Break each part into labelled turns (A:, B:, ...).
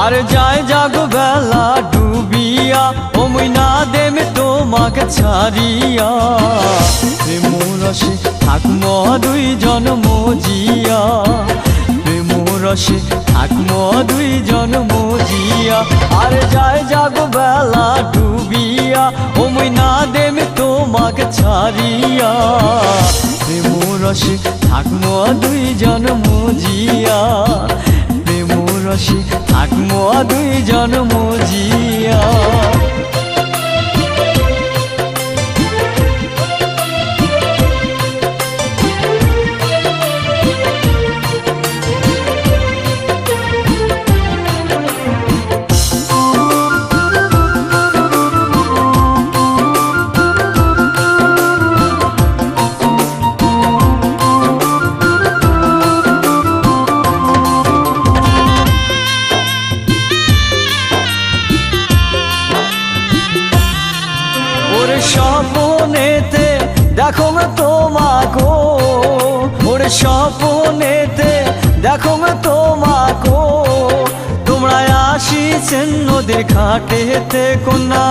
A: আর যায় জাগো বেলা ডুবিয়া ও মুই না দেম তোমাকে ছাড়িয়া প্রেম রসে থাকম দুইজন মজিয়া প্রেম রসে থাকম দুইজন মজিয়া আর যায় জাগো বেলা ডুবিয়া ও মুই না দেম তোমাকে ছাড়িয়া প্রেম রসে থাকম দুইজন মজিয়া প্রেম রসে থাকম দুইজন মজিয়া স্বপ্নেতে দেখো তোমাকো ওরে স্বপ্নেতে দেখো তোমাকো তোমরা আসিছেন নদীর ঘাটেতে কন্যা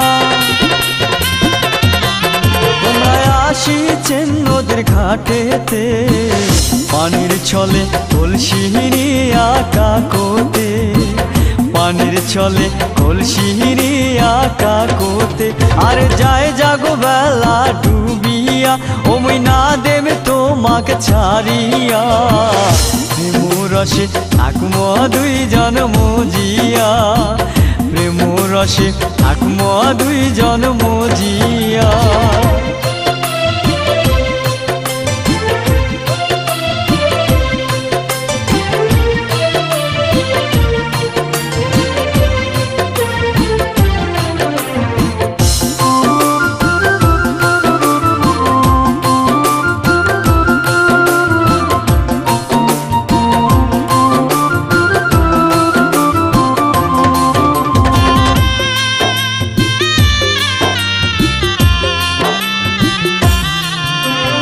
A: তোমরা আসিছেন নদীর ঘাটেতে পানির ছলে কলসিনি আঁকা কোতে পানির ছলে কলসিনি আঁকা কোতে আর যায় জাগো বেলা ডুবিয়া ও মুই না দেব তোমাকে ছাড়িয়া প্রেম রসে থাকম দুইজন মজিয়া প্রেম রসে থাকম দুইজন মজিয়া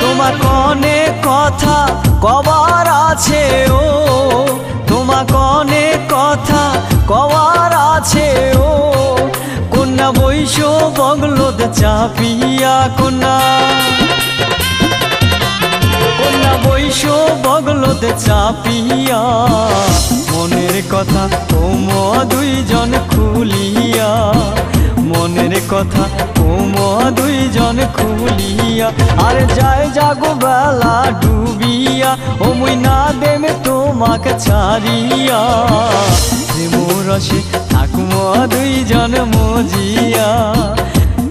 A: তোমার কনে কথা কবার আছে ও তোমার কনে কথা কবার আছে ও কন্যা বৈশ বগলোদ চাপিয়া কন্যা কন্যা বৈশ বগলোদ চাপিয়া মনের কথা তোম দুইজন খুলিয়া মনের কথা তোম দুইজন খুলিয়া আর যায় জাগো বেলা ডুবিয়া ও মুই না দেম তোমাকে ছাড়িয়া প্রেম রসে থাকম দুইজন মজিয়া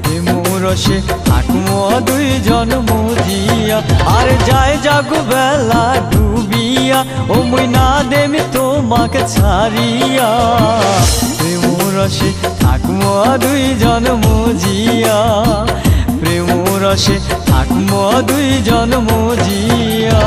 A: প্রেম রসে থাকম দুইজন মজিয়া আর যায় জাগো বেলা ডুবিয়া ও মুই না দেম তোমাকে ছাড়িয়া প্রেম রসে থাকম দুইজন মজিয়া প্রেম রসে থাকম দুইজন মজিয়া।